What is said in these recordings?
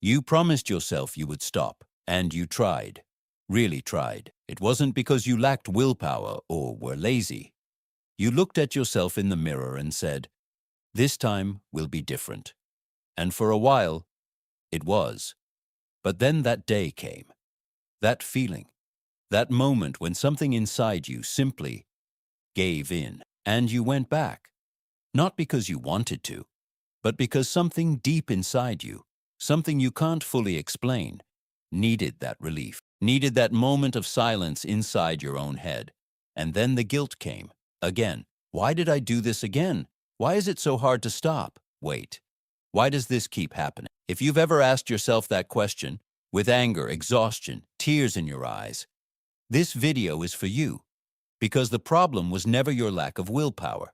You promised yourself you would stop, and you tried. Really tried. It wasn't because you lacked willpower or were lazy. You looked at yourself in the mirror and said, "This time will be different." And for a while, it was. But then that day came. That feeling. That moment when something inside you simply gave in, and you went back. Not because you wanted to, but because something deep inside you, something you can't fully explain, needed that relief, needed that moment of silence inside your own head. And then the guilt came. Again. Why did I do this again? Why is it so hard to stop? Wait. Why does this keep happening? If you've ever asked yourself that question, with anger, exhaustion, tears in your eyes, this video is for you. Because the problem was never your lack of willpower.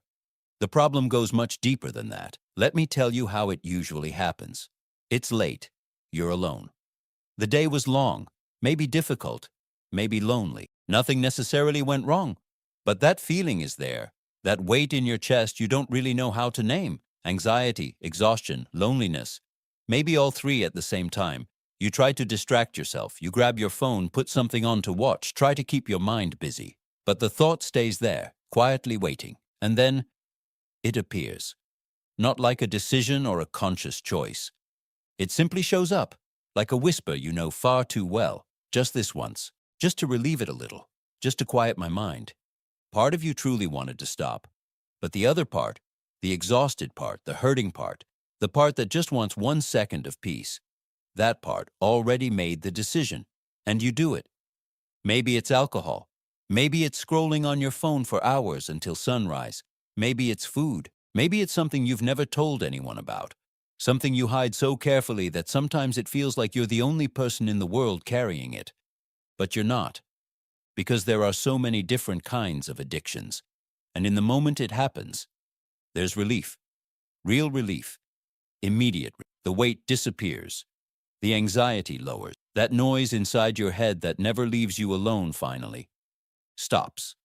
The problem goes much deeper than that. Let me tell you how it usually happens. It's late. You're alone. The day was long, maybe difficult, maybe lonely. Nothing necessarily went wrong. But that feeling is there. That weight in your chest you don't really know how to name. Anxiety, exhaustion, loneliness. Maybe all three at the same time. You try to distract yourself. You grab your phone, put something on to watch, try to keep your mind busy. But the thought stays there, quietly waiting. And then it appears. Not like a decision or a conscious choice. It simply shows up, like a whisper you know far too well. Just this once. Just to relieve it a little. Just to quiet my mind. Part of you truly wanted to stop. But the other part, the exhausted part, the hurting part, the part that just wants 1 second of peace, that part already made the decision. And you do it. Maybe it's alcohol. Maybe it's scrolling on your phone for hours until sunrise. Maybe it's food. Maybe it's something you've never told anyone about. Something you hide so carefully that sometimes it feels like you're the only person in the world carrying it. But you're not. Because there are so many different kinds of addictions. And in the moment it happens, there's relief. Real relief. Immediate. The weight disappears. The anxiety lowers. That noise inside your head that never leaves you alone finally stops.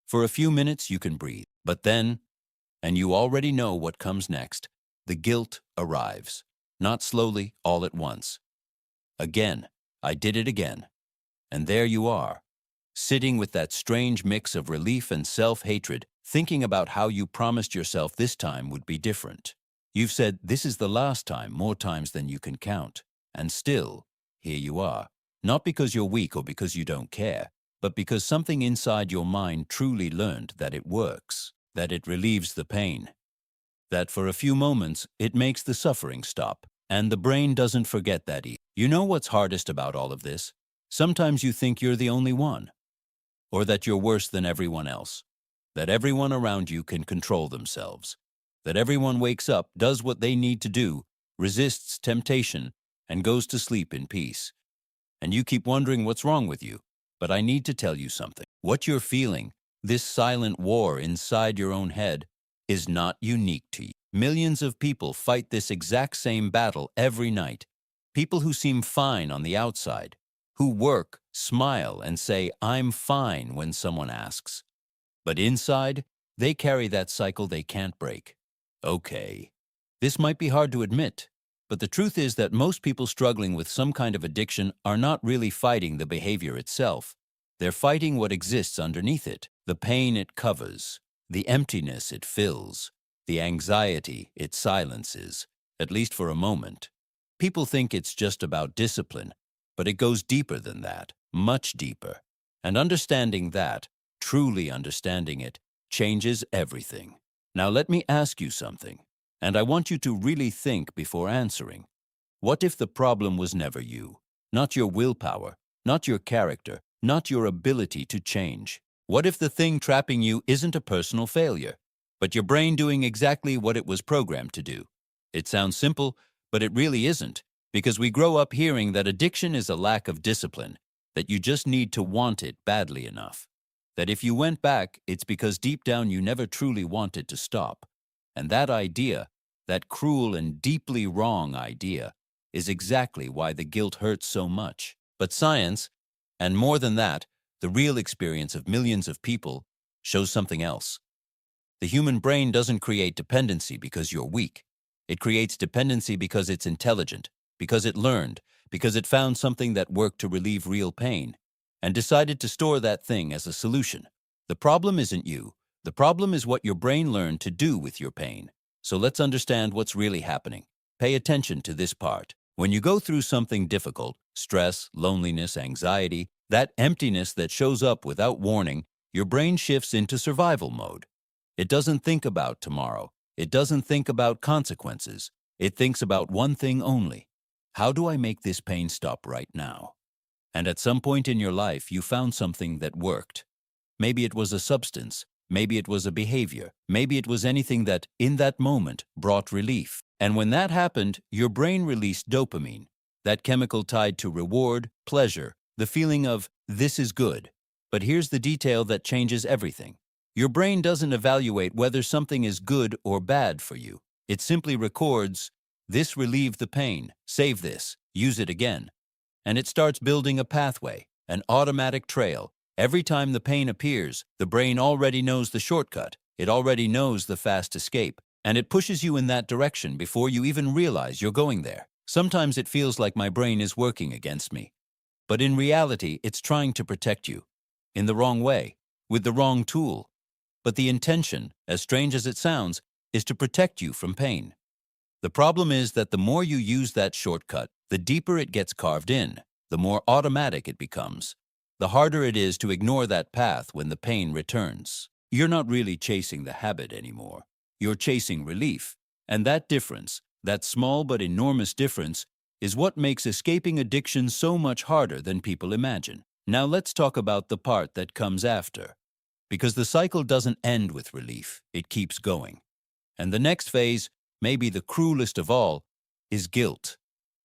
For a few minutes you can breathe. But then, and you already know what comes next, the guilt arrives. Not slowly, all at once. Again, I did it again. And there you are, sitting with that strange mix of relief and self-hatred, thinking about how you promised yourself this time would be different. You've said, "This is the last time," more times than you can count. And still, here you are. Not because you're weak or because you don't care, but because something inside your mind truly learned that it works, that it relieves the pain, that for a few moments it makes the suffering stop. And the brain doesn't forget that either. You know what's hardest about all of this? Sometimes you think you're the only one, or that you're worse than everyone else, that everyone around you can control themselves, that everyone wakes up, does what they need to do, resists temptation, and goes to sleep in peace. And you keep wondering what's wrong with you. But I need to tell you something. What you're feeling, this silent war inside your own head, is not unique to you. Millions of people fight this exact same battle every night. People who seem fine on the outside, who work, smile, and say, "I'm fine," when someone asks. But inside, they carry that cycle they can't break. Okay, this might be hard to admit, but the truth is that most people struggling with some kind of addiction are not really fighting the behavior itself. They're fighting what exists underneath it, the pain it covers, the emptiness it fills, the anxiety it silences, at least for a moment. People think it's just about discipline, but it goes deeper than that, much deeper. And understanding that, truly understanding it, changes everything. Now let me ask you something, and I want you to really think before answering. What if the problem was never you? Not your willpower, not your character, not your ability to change. What if the thing trapping you isn't a personal failure, but your brain doing exactly what it was programmed to do? It sounds simple, but it really isn't, because we grow up hearing that addiction is a lack of discipline, that you just need to want it badly enough, that if you went back, it's because deep down you never truly wanted to stop. And that idea, that cruel and deeply wrong idea, is exactly why the guilt hurts so much. But science, and more than that, the real experience of millions of people, shows something else. The human brain doesn't create dependency because you're weak. It creates dependency because it's intelligent, because it learned, because it found something that worked to relieve real pain, and decided to store that thing as a solution. The problem isn't you. The problem is what your brain learned to do with your pain. So let's understand what's really happening. Pay attention to this part. When you go through something difficult, stress, loneliness, anxiety, that emptiness that shows up without warning, your brain shifts into survival mode. It doesn't think about tomorrow. It doesn't think about consequences. It thinks about one thing only. How do I make this pain stop right now? And at some point in your life, you found something that worked. Maybe it was a substance. Maybe it was a behavior. Maybe it was anything that, in that moment, brought relief. And when that happened, your brain released dopamine, that chemical tied to reward, pleasure, the feeling of, this is good. But here's the detail that changes everything. Your brain doesn't evaluate whether something is good or bad for you. It simply records, this relieved the pain, save this, use it again. And it starts building a pathway, an automatic trail. Every time the pain appears, the brain already knows the shortcut. It already knows the fast escape. And it pushes you in that direction before you even realize you're going there. Sometimes it feels like my brain is working against me. But in reality, it's trying to protect you. In the wrong way, with the wrong tool. But the intention, as strange as it sounds, is to protect you from pain. The problem is that the more you use that shortcut, the deeper it gets carved in, the more automatic it becomes. The harder it is to ignore that path when the pain returns. You're not really chasing the habit anymore. You're chasing relief. And that difference, that small but enormous difference, is what makes escaping addiction so much harder than people imagine. Now let's talk about the part that comes after. Because the cycle doesn't end with relief, it keeps going. And the next phase, maybe the cruelest of all, is guilt.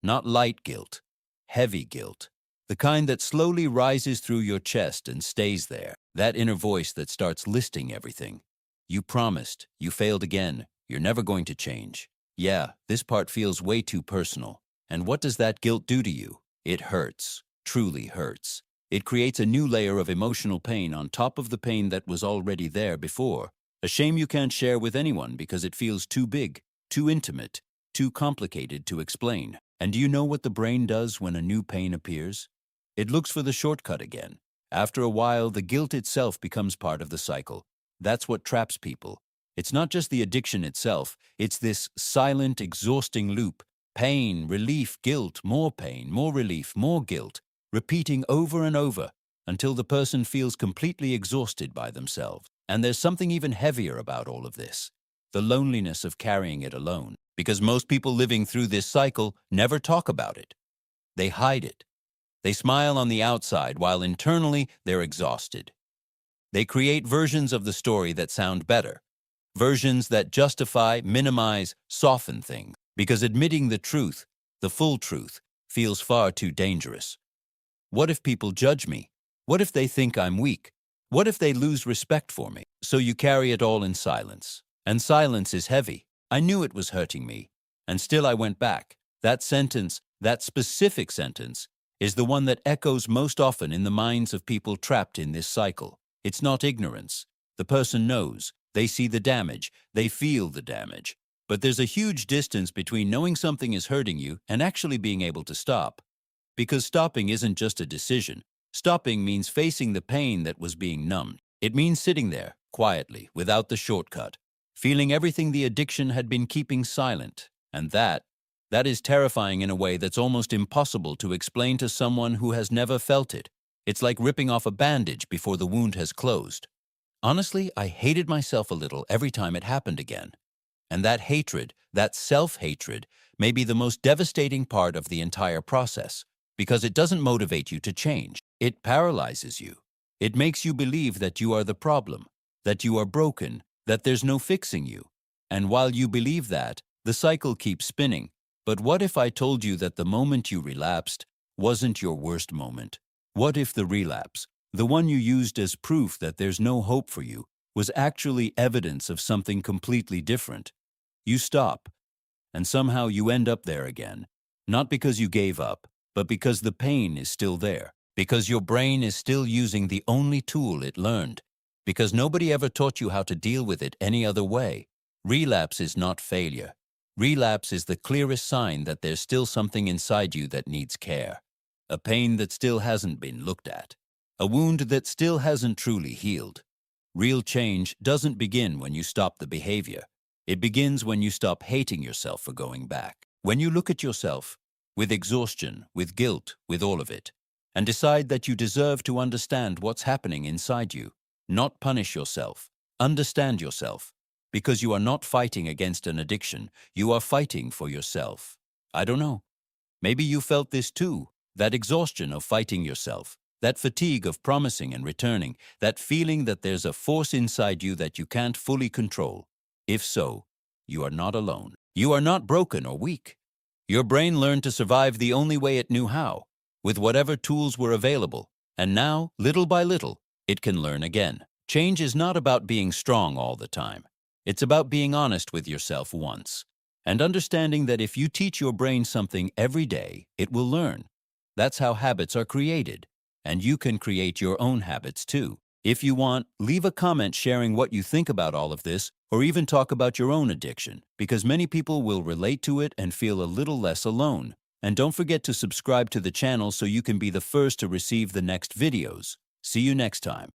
Not light guilt, heavy guilt. The kind that slowly rises through your chest and stays there. That inner voice that starts listing everything. You promised, you failed again, you're never going to change. Yeah, this part feels way too personal. And what does that guilt do to you? It hurts, truly hurts. It creates a new layer of emotional pain on top of the pain that was already there before. A shame you can't share with anyone because it feels too big, too intimate, too complicated to explain. And do you know what the brain does when a new pain appears? It looks for the shortcut again. After a while, the guilt itself becomes part of the cycle. That's what traps people. It's not just the addiction itself, it's this silent, exhausting loop. Pain, relief, guilt, more pain, more relief, more guilt, repeating over and over until the person feels completely exhausted by themselves. And there's something even heavier about all of this, the loneliness of carrying it alone. Because most people living through this cycle never talk about it. They hide it. They smile on the outside while internally they're exhausted. They create versions of the story that sound better, versions that justify, minimize, soften things, because admitting the truth, the full truth, feels far too dangerous. What if people judge me? What if they think I'm weak? What if they lose respect for me? So you carry it all in silence. And silence is heavy. I knew it was hurting me. And still I went back. That sentence, that specific sentence, is the one that echoes most often in the minds of people trapped in this cycle. It's not ignorance. The person knows. They see the damage. They feel the damage. But there's a huge distance between knowing something is hurting you and actually being able to stop. Because stopping isn't just a decision. Stopping means facing the pain that was being numbed. It means sitting there, quietly, without the shortcut, feeling everything the addiction had been keeping silent. And that is terrifying in a way that's almost impossible to explain to someone who has never felt it. It's like ripping off a bandage before the wound has closed. Honestly, I hated myself a little every time it happened again. And that hatred, that self-hatred, may be the most devastating part of the entire process, because it doesn't motivate you to change. It paralyzes you. It makes you believe that you are the problem, that you are broken, that there's no fixing you. And while you believe that, the cycle keeps spinning. But what if I told you that the moment you relapsed wasn't your worst moment? What if the relapse, the one you used as proof that there's no hope for you, was actually evidence of something completely different? You stop, and somehow you end up there again, not because you gave up, but because the pain is still there, because your brain is still using the only tool it learned, because nobody ever taught you how to deal with it any other way. Relapse is not failure. Relapse is the clearest sign that there's still something inside you that needs care. A pain that still hasn't been looked at. A wound that still hasn't truly healed. Real change doesn't begin when you stop the behavior. It begins when you stop hating yourself for going back. When you look at yourself, with exhaustion, with guilt, with all of it, and decide that you deserve to understand what's happening inside you, not punish yourself, understand yourself, because you are not fighting against an addiction, you are fighting for yourself. I don't know. Maybe you felt this too, that exhaustion of fighting yourself, that fatigue of promising and returning, that feeling that there's a force inside you that you can't fully control. If so, you are not alone. You are not broken or weak. Your brain learned to survive the only way it knew how, with whatever tools were available, and now, little by little, it can learn again. Change is not about being strong all the time. It's about being honest with yourself once, and understanding that if you teach your brain something every day, it will learn. That's how habits are created, and you can create your own habits too. If you want, leave a comment sharing what you think about all of this, or even talk about your own addiction, because many people will relate to it and feel a little less alone. And don't forget to subscribe to the channel so you can be the first to receive the next videos. See you next time.